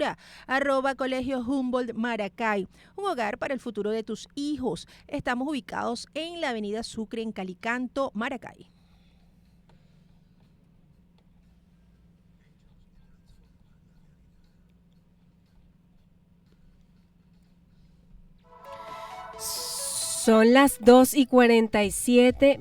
Agricultura, @Colegio Humboldt Maracay, un hogar para el futuro de tus hijos. Estamos ubicados en la avenida Sucre, en Calicanto, Maracay. Son las 2:47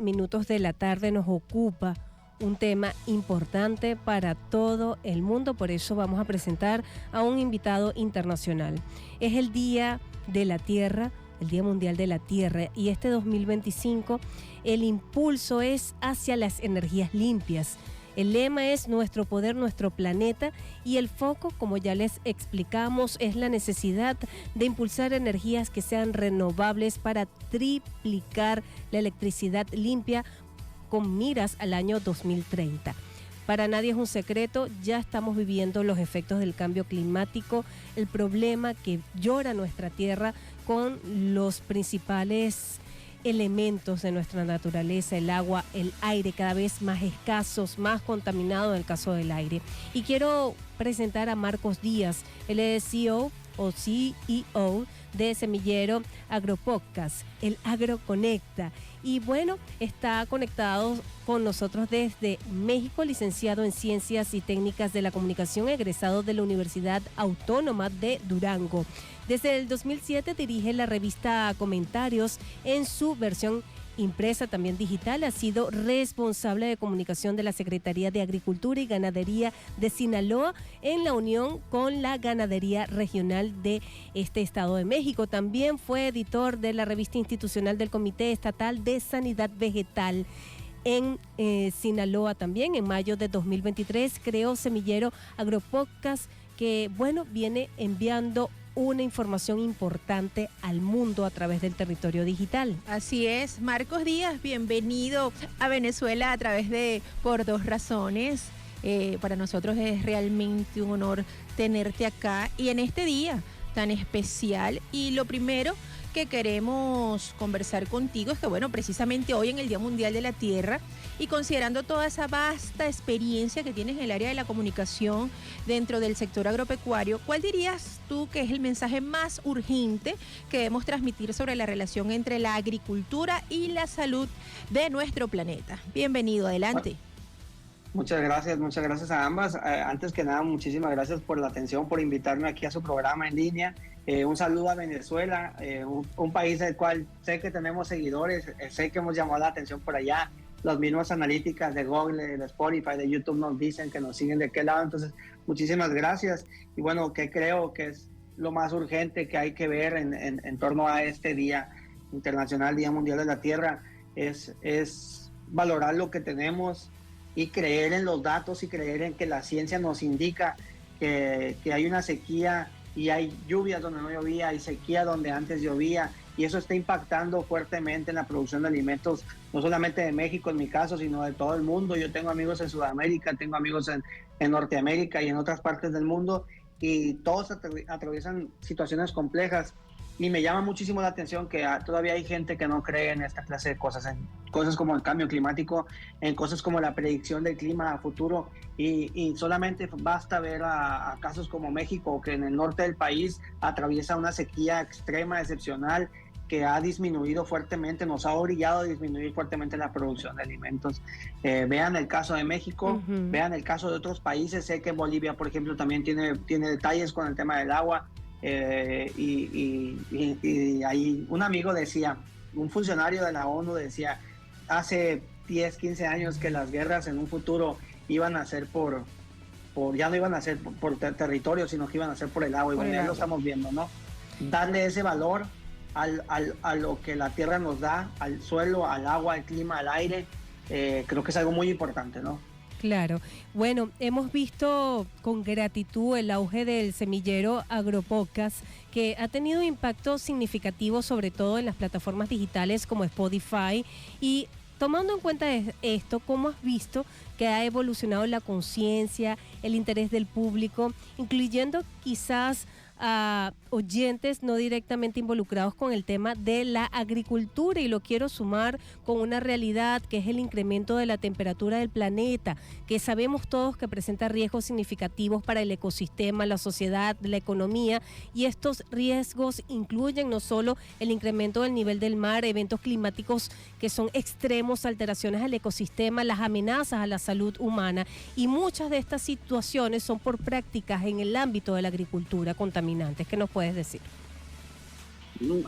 de la tarde, nos ocupa un tema importante para todo el mundo, por eso vamos a presentar a un invitado internacional. Es el Día de la Tierra, el Día Mundial de la Tierra, y este 2025 el impulso es hacia las energías limpias. El lema es nuestro poder, nuestro planeta, y el foco, como ya les explicamos, es la necesidad de impulsar energías que sean renovables para triplicar la electricidad limpia con miras al año 2030. Para nadie es un secreto, ya estamos viviendo los efectos del cambio climático, el problema que llora nuestra tierra con los principales elementos de nuestra naturaleza, el agua, el aire, cada vez más escasos, más contaminados en el caso del aire. Y quiero presentar a Marcos Díaz, él es CEO de Semillero Agropodcast, el Agro Conecta. Y bueno, está conectado con nosotros desde México, licenciado en Ciencias y Técnicas de la Comunicación, egresado de la Universidad Autónoma de Durango. Desde el 2007 dirige la revista Comentarios en su versión impresa, también digital. Ha sido responsable de comunicación de la Secretaría de Agricultura y Ganadería de Sinaloa en la unión con la Ganadería Regional de este Estado de México. También fue editor de la revista institucional del Comité Estatal de Sanidad Vegetal en Sinaloa. También en mayo de 2023 creó Semillero Agropodcast, que bueno, viene enviando una información importante al mundo a través del territorio digital. Así es, Marcos Díaz, bienvenido a Venezuela a través de Por Dos Razones. Para nosotros es realmente un honor tenerte acá y en este día tan especial. Y lo primero que queremos conversar contigo es que, bueno, precisamente hoy en el Día Mundial de la Tierra y considerando toda esa vasta experiencia que tienes en el área de la comunicación dentro del sector agropecuario, ¿cuál dirías tú que es el mensaje más urgente que debemos transmitir sobre la relación entre la agricultura y la salud de nuestro planeta? Bienvenido, adelante. Muchas gracias a ambas. Antes que nada, muchísimas gracias por la atención, por invitarme aquí a su programa en línea. Un saludo a Venezuela, un país del cual sé que tenemos seguidores, sé que hemos llamado la atención por allá. Las mismas analíticas de Google, de Spotify, de YouTube nos dicen que nos siguen de qué lado. Entonces, muchísimas gracias. Y bueno, que creo que es lo más urgente que hay que ver en torno a este Día Internacional, Día Mundial de la Tierra, es valorar lo que tenemos y creer en los datos y creer en que la ciencia nos indica que hay una sequía y hay lluvias donde no llovía, hay sequía donde antes llovía, y eso está impactando fuertemente en la producción de alimentos, no solamente de México en mi caso, sino de todo el mundo. Yo tengo amigos en Sudamérica, tengo amigos en Norteamérica y en otras partes del mundo, y todos atraviesan situaciones complejas. Y me llama muchísimo la atención que todavía hay gente que no cree en esta clase de cosas, en cosas como el cambio climático, en cosas como la predicción del clima a futuro, y solamente basta ver a casos como México, que en el norte del país atraviesa una sequía extrema, excepcional, que ha disminuido fuertemente, nos ha obligado a disminuir fuertemente la producción de alimentos. Vean el caso de México, vean el caso de otros países. Sé que Bolivia, por ejemplo, también tiene detalles con el tema del agua. Y ahí un amigo decía, un funcionario de la ONU decía, hace 10, 15 años que las guerras en un futuro iban a ser ya no iban a ser por territorio, sino que iban a ser por el agua, y bueno, ya lo estamos viendo, ¿no? Darle ese valor a lo que la tierra nos da, al suelo, al agua, al clima, al aire, creo que es algo muy importante, ¿no? Claro. Bueno, hemos visto con gratitud el auge del Semillero Agropodcast, que ha tenido impacto significativo sobre todo en las plataformas digitales como Spotify. Y tomando en cuenta esto, ¿cómo has visto que ha evolucionado la conciencia, el interés del público, incluyendo quizás a oyentes no directamente involucrados con el tema de la agricultura, y lo quiero sumar con una realidad que es el incremento de la temperatura del planeta, que sabemos todos que presenta riesgos significativos para el ecosistema, la sociedad, la economía, y estos riesgos incluyen no solo el incremento del nivel del mar, eventos climáticos que son extremos, alteraciones al ecosistema, las amenazas a la salud humana, y muchas de estas situaciones son por prácticas en el ámbito de la agricultura contaminantes. ¿Qué nos puedes decir?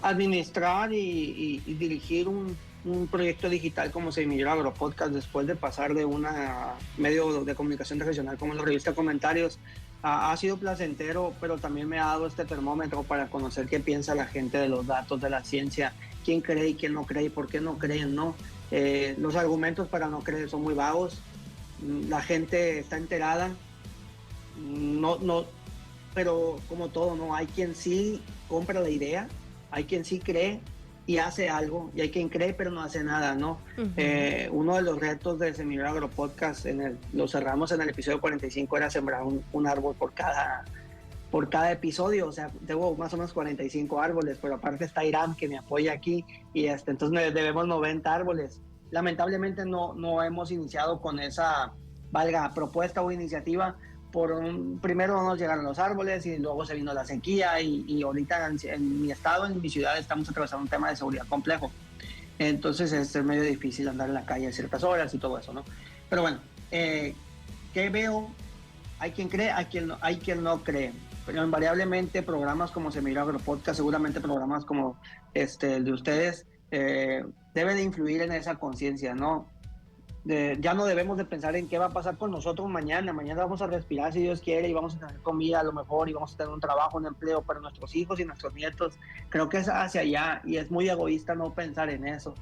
Administrar y dirigir un proyecto digital como Semillero Agropodcast, después de pasar de una medio de comunicación regional como la revista Comentarios, ha sido placentero, pero también me ha dado este termómetro para conocer qué piensa la gente de los datos, de la ciencia, quién cree y quién no cree, y por qué no creen, ¿no? Los argumentos para no creer son muy vagos, la gente está enterada, pero como todo, ¿no? Hay quien sí compra la idea, hay quien sí cree y hace algo, y hay quien cree pero no hace nada, ¿no? Uh-huh. Uno de los retos de Semillero Agropodcast, lo cerramos en el episodio 45, era sembrar un árbol por cada episodio, o sea, tengo más o menos 45 árboles, pero aparte está Irán que me apoya aquí, y entonces debemos 90 árboles. Lamentablemente no hemos iniciado con esa, propuesta o iniciativa. Primero no nos llegaron los árboles y luego se vino la sequía, y ahorita en mi estado, en mi ciudad, estamos atravesando un tema de seguridad complejo. Entonces es medio difícil andar en la calle a ciertas horas y todo eso, ¿no? Pero bueno, ¿qué veo? Hay quien cree, hay quien no cree. Pero invariablemente programas como Semillero Agropodcast, seguramente programas como el de ustedes, deben de influir en esa conciencia, ¿no? Ya no debemos de pensar en qué va a pasar con nosotros mañana vamos a respirar si Dios quiere, y vamos a tener comida a lo mejor, y vamos a tener un trabajo, un empleo para nuestros hijos y nuestros nietos. Creo que es hacia allá, y es muy egoísta no pensar en eso.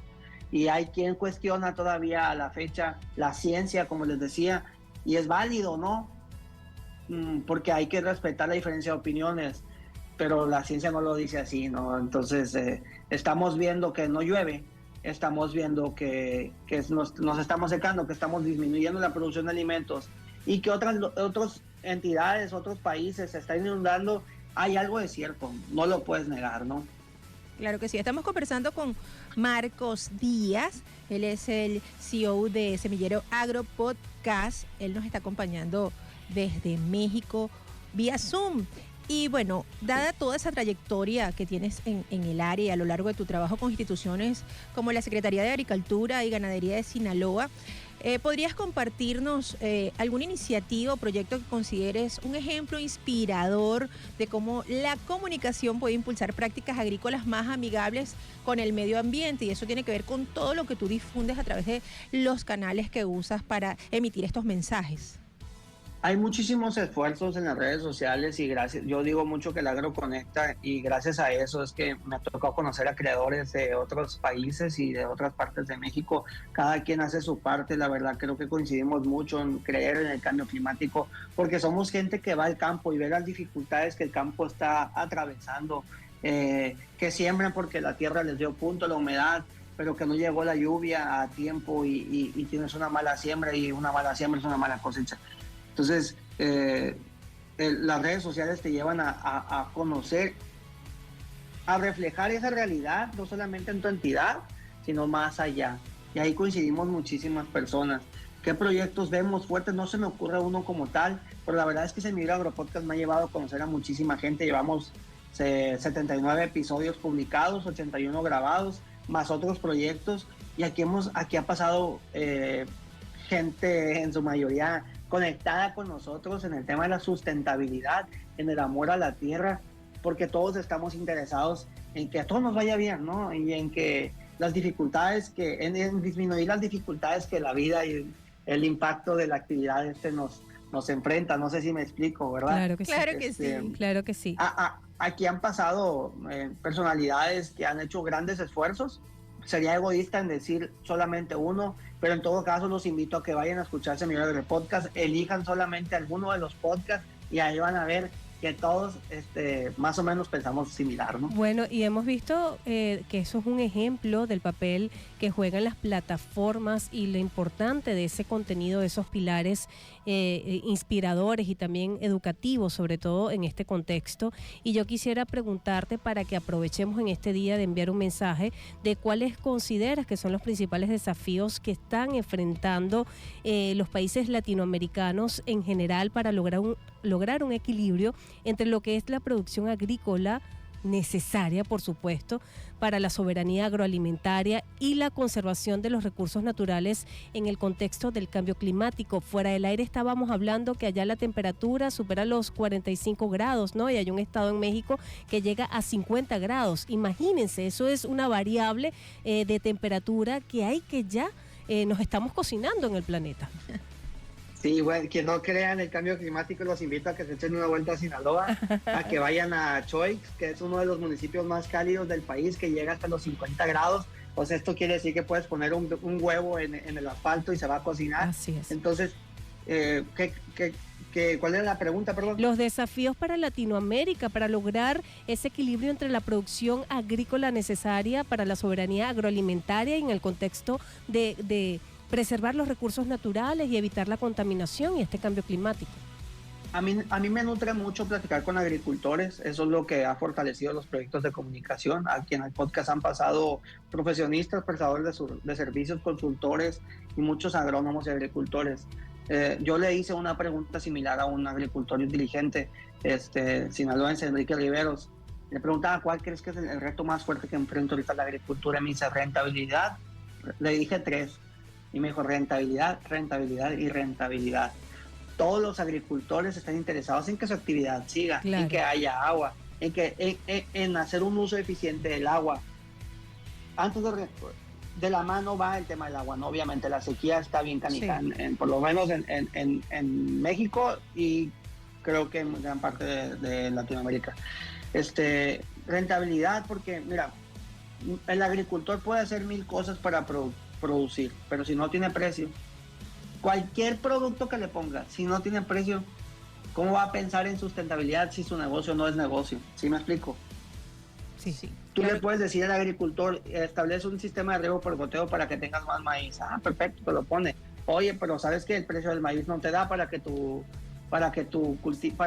Y hay quien cuestiona todavía a la fecha la ciencia, como les decía, y es válido, ¿no? Porque hay que respetar la diferencia de opiniones, pero la ciencia no lo dice así, ¿no? Entonces estamos viendo que no llueve, estamos viendo que nos estamos secando, que estamos disminuyendo la producción de alimentos, y que otras entidades, otros países se están inundando. Hay algo de cierto, no lo puedes negar, ¿no? Claro que sí. Estamos conversando con Marcos Díaz. Él es el CEO de Semillero Agropodcast. Él nos está acompañando desde México vía Zoom. Y bueno, dada toda esa trayectoria que tienes en el área a lo largo de tu trabajo con instituciones como la Secretaría de Agricultura y Ganadería de Sinaloa, ¿podrías compartirnos alguna iniciativa o proyecto que consideres un ejemplo inspirador de cómo la comunicación puede impulsar prácticas agrícolas más amigables con el medio ambiente? Y eso tiene que ver con todo lo que tú difundes a través de los canales que usas para emitir estos mensajes. Hay muchísimos esfuerzos en las redes sociales, y yo digo mucho que el agro conecta, y gracias a eso es que me ha tocado conocer a creadores de otros países y de otras partes de México. Cada quien hace su parte. La verdad, creo que coincidimos mucho en creer en el cambio climático, porque somos gente que va al campo y ve las dificultades que el campo está atravesando, que siembran porque la tierra les dio punto, la humedad, pero que no llegó la lluvia a tiempo, y tienes una mala siembra, y una mala siembra es una mala cosecha. Entonces, las redes sociales te llevan a conocer, a reflejar esa realidad, no solamente en tu entidad, sino más allá. Y ahí coincidimos muchísimas personas. ¿Qué proyectos vemos fuertes? No se me ocurre uno como tal, pero la verdad es que Semillero Agropodcast me ha llevado a conocer a muchísima gente. Llevamos 79 episodios publicados, 81 grabados, más otros proyectos. Y aquí ha pasado gente, en su mayoría conectada con nosotros en el tema de la sustentabilidad, en el amor a la tierra, porque todos estamos interesados en que a todos nos vaya bien, ¿no? Y en que las dificultades, en disminuir las dificultades que la vida y el impacto de la actividad nos enfrenta. No sé si me explico, ¿verdad? Claro que sí. Claro que sí. Aquí han pasado personalidades que han hecho grandes esfuerzos. Sería egoísta en decir solamente uno, pero en todo caso los invito a que vayan a escuchar Semillero Agropodcast, elijan solamente alguno de los podcasts, y ahí van a ver que todos más o menos pensamos similar, ¿no? Bueno, y hemos visto que eso es un ejemplo del papel que juegan las plataformas y lo importante de ese contenido, de esos pilares inspiradores y también educativos, sobre todo en este contexto. Y yo quisiera preguntarte, para que aprovechemos en este día de enviar un mensaje, de cuáles consideras que son los principales desafíos que están enfrentando los países latinoamericanos en general para lograr un equilibrio entre lo que es la producción agrícola necesaria, por supuesto, para la soberanía agroalimentaria y la conservación de los recursos naturales en el contexto del cambio climático. Fuera del aire estábamos hablando que allá la temperatura supera los 45 grados, ¿no? Y hay un estado en México que llega a 50 grados. Imagínense, eso es una variable de temperatura que hay que ya nos estamos cocinando en el planeta. Sí, bueno, quien no crea en el cambio climático, los invito a que se echen una vuelta a Sinaloa, a que vayan a Choix, que es uno de los municipios más cálidos del país, que llega hasta los 50 grados. O sea, esto quiere decir que puedes poner un huevo en el asfalto y se va a cocinar. Así es. Entonces, ¿cuál era la pregunta, perdón? Los desafíos para Latinoamérica, para lograr ese equilibrio entre la producción agrícola necesaria para la soberanía agroalimentaria y en el contexto de preservar los recursos naturales y evitar la contaminación y este cambio climático. A mí me nutre mucho platicar con agricultores, eso es lo que ha fortalecido los proyectos de comunicación. Aquí en el podcast han pasado profesionistas, prestadores de servicios, consultores y muchos agrónomos y agricultores. Yo le hice una pregunta similar a un agricultor y un dirigente sinaloense, Enrique Riveros. Le preguntaba cuál crees que es el reto más fuerte que enfrenta ahorita la agricultura. Me dice rentabilidad. Le dije 3. Y me dijo rentabilidad, rentabilidad y rentabilidad. Todos los agricultores están interesados en que su actividad siga, claro, en que haya agua, en hacer un uso eficiente del agua. Antes de la mano va el tema del agua, ¿no? Obviamente la sequía está bien canija, sí, por lo menos en México y creo que en gran parte de Latinoamérica. Rentabilidad, porque mira, el agricultor puede hacer 1000 cosas para producir, pero si no tiene precio, cualquier producto que le ponga, si no tiene precio, ¿cómo va a pensar en sustentabilidad si su negocio no es negocio? ¿Sí me explico? Sí, sí. Tú le puedes decir al agricultor, establece un sistema de riego por goteo para que tengas más maíz. Ah, perfecto, te lo pone. Oye, pero sabes que el precio del maíz no te da para que tu cultivo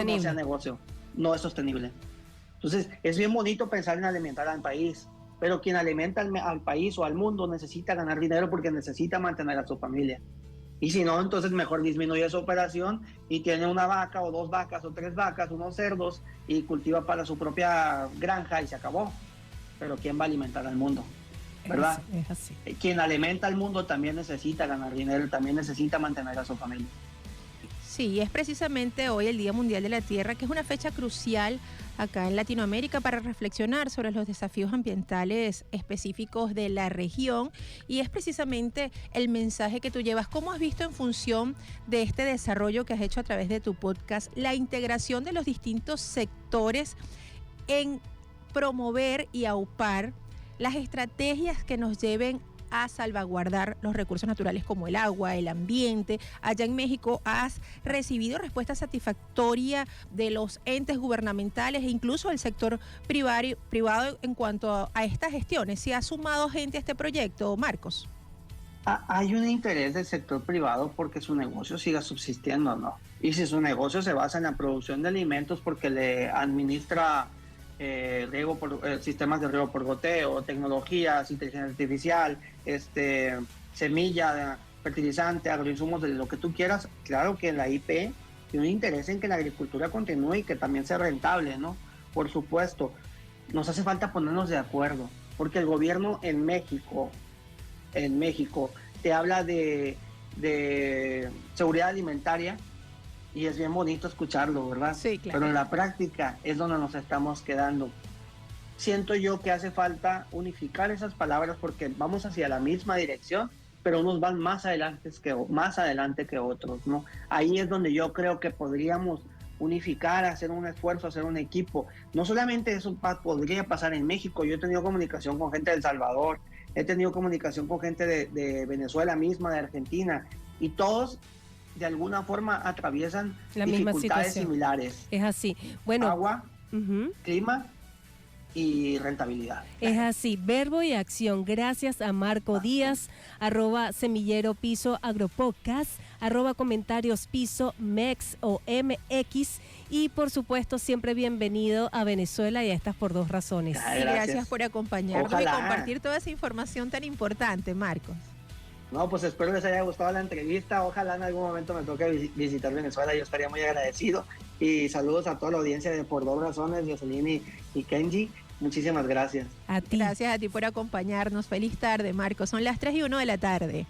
no sea negocio. No es sostenible. Entonces, es bien bonito pensar en alimentar al país, pero quien alimenta al país o al mundo necesita ganar dinero porque necesita mantener a su familia. Y si no, entonces mejor disminuye su operación y tiene una vaca o 2 vacas o 3 vacas, unos cerdos y cultiva para su propia granja y se acabó. Pero ¿quién va a alimentar al mundo? ¿Verdad? Es así. Quien alimenta al mundo también necesita ganar dinero, también necesita mantener a su familia. Sí, es precisamente hoy el Día Mundial de la Tierra, que es una fecha crucial acá en Latinoamérica para reflexionar sobre los desafíos ambientales específicos de la región, y es precisamente el mensaje que tú llevas. ¿Cómo has visto en función de este desarrollo que has hecho a través de tu podcast la integración de los distintos sectores en promover y aupar las estrategias que nos lleven a salvaguardar los recursos naturales como el agua, el ambiente? Allá en México has recibido respuesta satisfactoria de los entes gubernamentales e incluso del sector privado en cuanto a estas gestiones. ¿Se ha sumado gente a este proyecto, Marcos? Hay un interés del sector privado porque su negocio siga subsistiendo, ¿no? Y si su negocio se basa en la producción de alimentos porque le administra sistemas de riego por goteo, tecnologías, inteligencia artificial, semilla, fertilizante, agroinsumos, de lo que tú quieras, claro que la IP tiene un interés en que la agricultura continúe y que también sea rentable, ¿no? Por supuesto, nos hace falta ponernos de acuerdo, porque el gobierno en México te habla de seguridad alimentaria, y es bien bonito escucharlo, ¿verdad? Sí, claro. Pero en la práctica es donde nos estamos quedando. Siento yo que hace falta unificar esas palabras porque vamos hacia la misma dirección, pero unos van más adelante que otros, ¿no? Ahí es donde yo creo que podríamos unificar, hacer un esfuerzo, hacer un equipo. No solamente eso podría pasar en México. Yo he tenido comunicación con gente de El Salvador, he tenido comunicación con gente de Venezuela misma, de Argentina, y todos de alguna forma atraviesan la misma dificultades situación. similares. Es así. Bueno, Agua, clima y rentabilidad. es así, verbo y acción. Gracias a Marco Díaz, @semillero_piso_agropodcast, @comentarios piso mex o MX, y por supuesto siempre bienvenido a Venezuela y a estas por 2 razones. Y gracias por acompañarnos Ojalá. y compartir toda esa información tan importante, Marcos. No, pues espero les haya gustado la entrevista. Ojalá en algún momento me toque visitar Venezuela. Yo estaría muy agradecido. Y saludos a toda la audiencia de Por 2 Razones, Jocelyn y Kenji. Muchísimas gracias. A ti. Gracias a ti por acompañarnos. Feliz tarde, Marcos. Son las 3:01 de la tarde.